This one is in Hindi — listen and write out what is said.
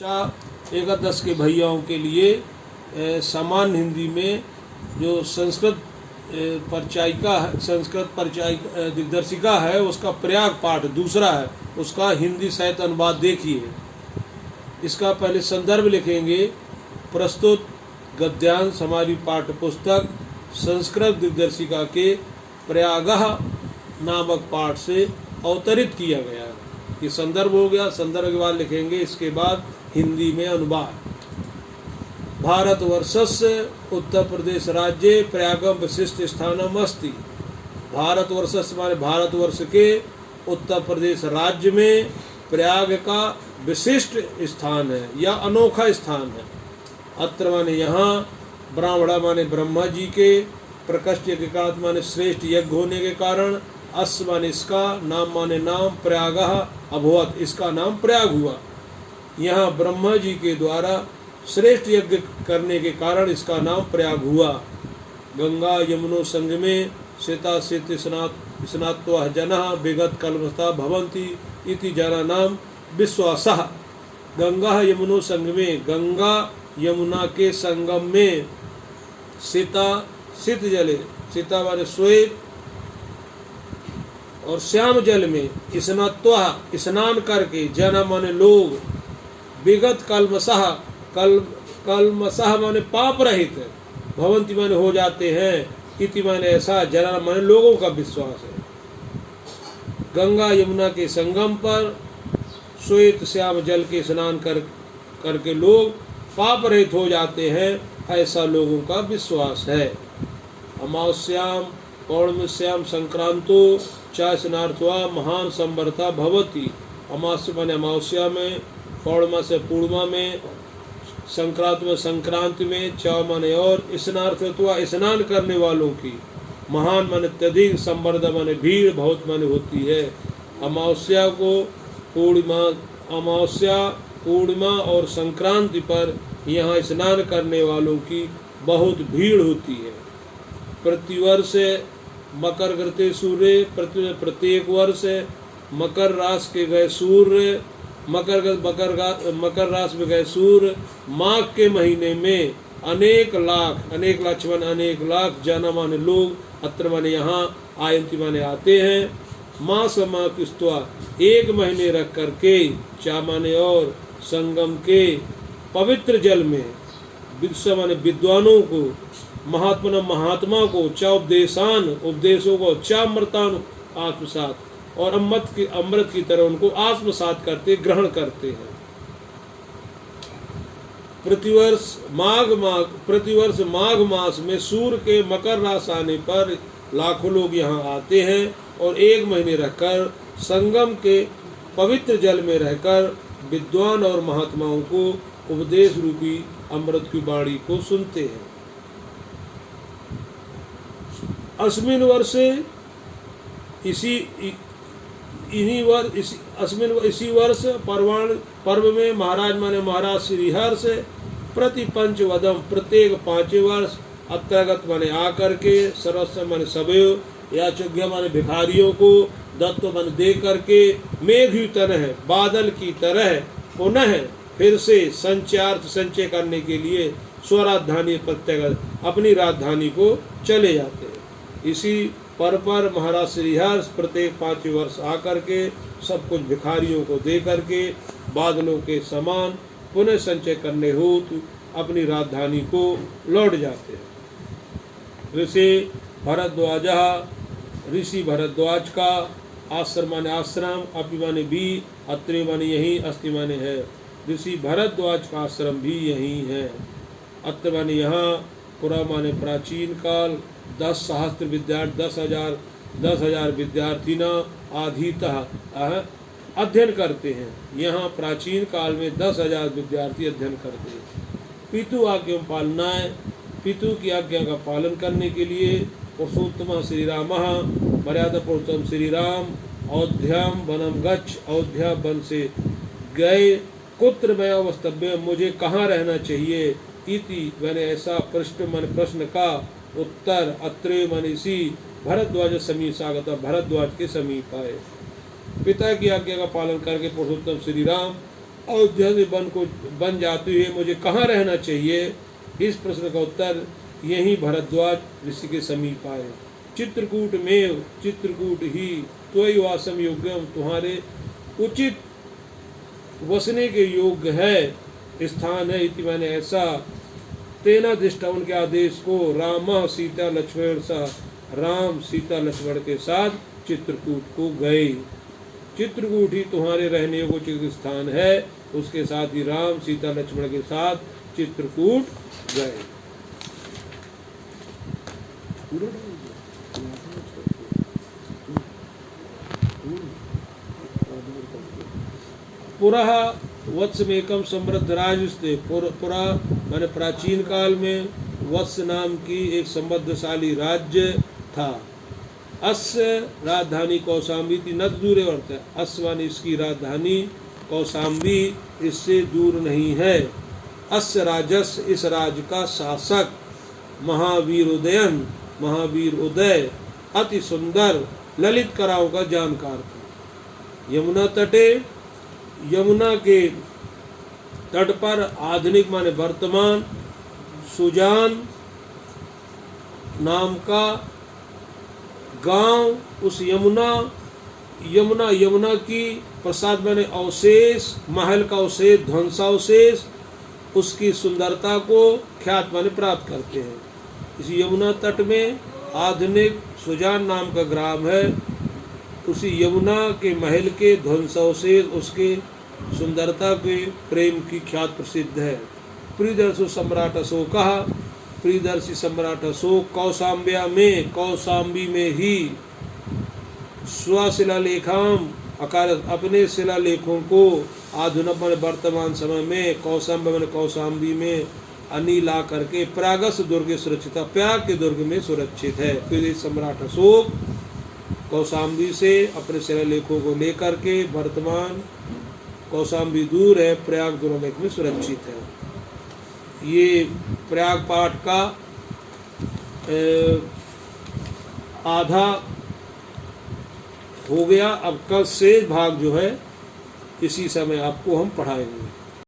एकादश के भैयाओं के लिए सामान्य हिंदी में जो संस्कृत परिचायिका दिग्दर्शिका है उसका प्रयाग पाठ दूसरा है, उसका हिंदी साहित्य अनुवाद देखिए। इसका पहले संदर्भ लिखेंगे। प्रस्तुत गद्यांश हमारी पाठ्य पुस्तक संस्कृत दिग्दर्शिका के प्रयागः नामक पाठ से अवतरित किया गया है। ये संदर्भ हो गया। संदर्भ के बाद लिखेंगे, इसके बाद हिंदी में अनुवाद। भारतवर्षस्य उत्तर प्रदेश राज्ये प्रयागम विशिष्ट स्थानम अस्ति। भारतवर्षस्य माने भारतवर्ष के उत्तर प्रदेश राज्य में प्रयाग का विशिष्ट स्थान है या अनोखा स्थान है। अत्र माने यहाँ, ब्राह्मणा माने ब्रह्मा जी के, प्रकष्ट के कारण माने श्रेष्ठ यज्ञ होने के कारण, अस्य माने इसका, नाम माने नाम, प्रयागः अभवत इसका नाम प्रयाग हुआ। यहाँ ब्रह्मा जी के द्वारा श्रेष्ठ यज्ञ करने के कारण इसका नाम प्रयाग हुआ। गंगा यमुनो संगमे सीता सीत स्नात्वा जनः विगत कल्मषा भवन्ति इति जनानाम विश्वासः। गंगा यमुनो संगमे, गंगा यमुना के संगम में, सीता शीत जले, सीता माने श्वेत, और श्याम जल में स्नात्वा स्नान करके, जना माने लोग, विगत कल्मषः कल्मषः माने पाप रहित, भवंती माने हो जाते हैं, इति माने ऐसा, जना माने लोगों का विश्वास है। गंगा यमुना के संगम पर श्वेत श्याम जल के स्नान करके लोग पाप रहित हो जाते हैं, ऐसा लोगों का विश्वास है। अमावस्याम पौर्णिमास्याम संक्रांतो च स्नात्वा महान संवर्ता भवति। अमावस्या माने अमावस्या में, पौर्णिमा से पूर्णिमा में, संक्रांति में, च माने और, स्नात्वा स्नान करने वालों की, महान माने अत्यधिक, संवर्धा माने भीड़, बहुत माने होती है। अमावस्या को अमावस्या पूर्णिमा और संक्रांति पर यहाँ स्नान करने वालों की बहुत भीड़ होती है। प्रतिवर्ष मकर गते सूर्य, प्रत्येक वर्ष मकर राशि के गए सूर्य, मकर राशि में गए सूर्य माघ के महीने में अनेक लाख जाना माने लोग, अत्र माने यहाँ, आयंती माने आते हैं। माँ समा किस्तवा एक महीने रख करके, चा माने और, संगम के पवित्र जल में, विद्वान माने विद्वानों को, महात्मा को, चा उपदेशान उपदेशों को, चा अमृतान आत्मसात, और अमृत की तरह उनको आत्मसात करते, ग्रहण करते हैं। प्रतिवर्ष माघ मास में सूर्य के मकर राशि आने पर लाखों लोग यहाँ आते हैं और एक महीने रहकर संगम के पवित्र जल में रहकर विद्वान और महात्माओं को उपदेश रूपी अमृत की वाणी को सुनते हैं। अस्मिन वर्षे इसी वर्ष पर्व में महाराज माने महाराज श्रीहर्ष प्रति पंचवदम प्रत्येक 5 वर्ष अत्रगत माने आकर के, सर्वस्व माने सवैव, याचज्ञ माने भिखारियों को, दत्त माने दे करके, मेघ तरह बादल की तरह पुनः फिर से संचय करने के लिए स्वराजधानी प्रत्यगत अपनी राजधानी को चले जाते हैं। इसी पर्व पर महाराज श्रीहर्ष प्रत्येक 5 वर्ष आकर के सब कुछ भिखारियों को दे करके बादलों के समान पुनः संचय करने हेतु अपनी राजधानी को लौट जाते हैं। ऋषि भरद्वाज का आश्रम माने आश्रम, अपि माने भी, अत्रे माने यही, अस्ति माने है। ऋषि भरद्वाज का आश्रम भी यही है। अत्र माने यहाँ, पुरा माने प्राचीन काल, 10,000 विद्यार्थी 10,000 विद्यार्थी न आधीतः अध्ययन करते हैं। यहाँ प्राचीन काल में 10,000 विद्यार्थी अध्ययन करते हैं। पितु आज्ञा पालनाएं, पितु की आज्ञा का पालन करने के लिए पुरुषोत्तम श्री राम, मर्यादा पुरुषोत्तम श्री राम, अयोध्याम वनम गच्छ, अयोध्या वन से गए, कुत्र मैं अवस्तव्य मुझे कहाँ रहना चाहिए, इति मैंने ऐसा प्रश्न का उत्तर, अत्रे मन इसी, भरद्वाज समीप आगता, भरद्वाज के समीप आए। पिता की आज्ञा का पालन करके पुरुषोत्तम श्री राम अयोध्या से बन जाती है, मुझे कहाँ रहना चाहिए? इस प्रश्न का उत्तर यही भरद्वाज ऋषि के समीप आए। चित्रकूट में, चित्रकूट ही त्वयि वासम योग्यम, तुम्हारे उचित वसने के योग्य है स्थान है। इति मैंने ऐसा तेना दृष्टा, उनके आदेश को राम सीता लक्ष्मण सा, राम सीता लक्ष्मण के साथ चित्रकूट को गए। चित्रकूट ही तुम्हारे रहने को उचित स्थान है। उसके साथ ही राम सीता लक्ष्मण के साथ चित्रकूट गए। पुरा वत्समेकम समृद्ध राज्य, पुरा माने प्राचीन काल में वत्स नाम की एक समृद्धशाली राज्य था। अस्य राजधानी कौशाम्बी थी, न दूर अर्थ है। अस्य माने इसकी राजधानी, कौशाम्बी इससे दूर नहीं है। अस्य राजस, इस राज्य का शासक, महावीर उदयन, महावीर उदय अति सुंदर ललित कलाओं का जानकार था। यमुना तटे, यमुना के तट पर आधुनिक माने वर्तमान सुजान नाम का गांव, उस यमुना की प्रसाद माने अवशेष, महल का अवशेष, ध्वंसावशेष, उसकी सुंदरता को ख्यात माने प्राप्त करते हैं। इस यमुना तट में आधुनिक सुजान नाम का ग्राम है। उसी यमुना के महल के ध्वंसावशेष, उसके सुंदरता के प्रेम की ख्यात प्रसिद्ध है। प्रियदर्शी सम्राट अशोक, प्रियदर्शी सम्राट अशोक कौशाम्बिया में, कौशाम्बी में ही स्वशिलालेखाम अकार, अपने शिलालेखों को आधुनिक वर्तमान समय में कौशाम्बी में अनिला करके प्रागस दुर्ग सुरक्षित, प्रयाग के दुर्ग में सुरक्षित है। फिर सम्राट अशोक कौशाम्बी से अपने शिलालेखों को लेकर के, वर्तमान कौशाम्बी दूर है, प्रयाग दुर्ग में सुरक्षित है। ये प्रयाग पाठ का आधा हो गया। अब कल शेष भाग जो है इसी समय आपको हम पढ़ाएंगे।